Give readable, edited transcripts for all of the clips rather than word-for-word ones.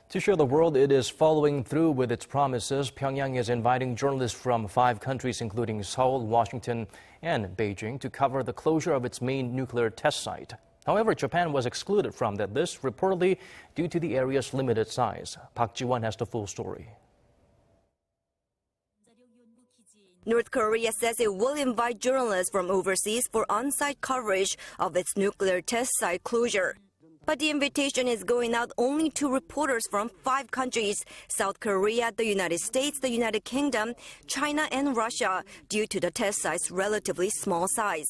To show the world it is following through with its promises, Pyongyang is inviting journalists from 5 countries, including Seoul, Washington, and Beijing, to cover the closure of its main nuclear test site. However, Japan was excluded from that list, reportedly due to the area's limited size. Park Ji-won has the full story. North Korea says it will invite journalists from overseas for on-site coverage of its nuclear test site closure. But the invitation is going out only to reporters from 5 countries: South Korea, the United States, the United Kingdom, China, and Russia, due to the test site's relatively small size.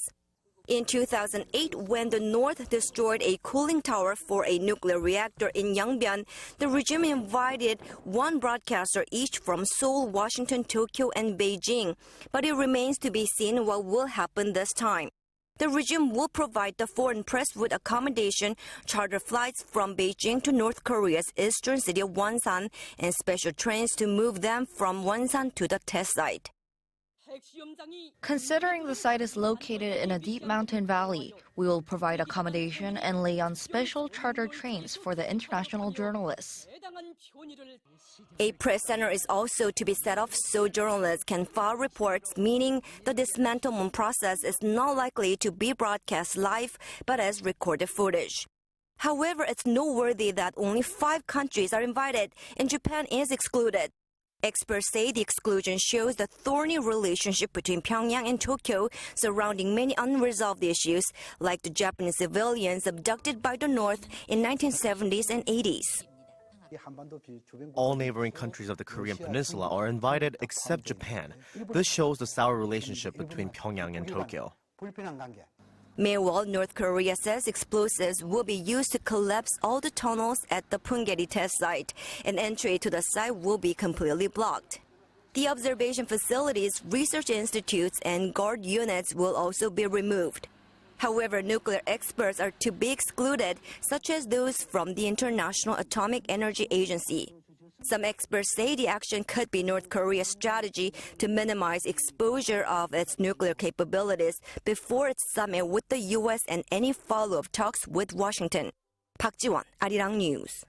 In 2008, when the North destroyed a cooling tower for a nuclear reactor in Yongbyon, the regime invited 1 broadcaster each from Seoul, Washington, Tokyo, and Beijing. But it remains to be seen what will happen this time. The regime will provide the foreign press with accommodation, charter flights from Beijing to North Korea's eastern city of Wonsan, and special trains to move them from Wonsan to the test site. Considering the site is located in a deep mountain valley, we will provide accommodation and lay on special charter trains for the international journalists. A press center is also to be set up so journalists can file reports, meaning the dismantlement process is not likely to be broadcast live, but as recorded footage. However, it's noteworthy that only 5 countries are invited and Japan is excluded. Experts say the exclusion shows the thorny relationship between Pyongyang and Tokyo surrounding many unresolved issues, like the Japanese civilians abducted by the North in 1970s and 80s. All neighboring countries of the Korean Peninsula are invited except Japan. This shows the sour relationship between Pyongyang and Tokyo. Meanwhile, North Korea says explosives will be used to collapse all the tunnels at the Punggye-ri test site, and entry to the site will be completely blocked. The observation facilities, research institutes, and guard units will also be removed. However, nuclear experts are to be excluded, such as those from the International Atomic Energy Agency. Some experts say the action could be North Korea's strategy to minimize exposure of its nuclear capabilities before its summit with the U.S. and any follow-up talks with Washington. Park Ji-won, Arirang News.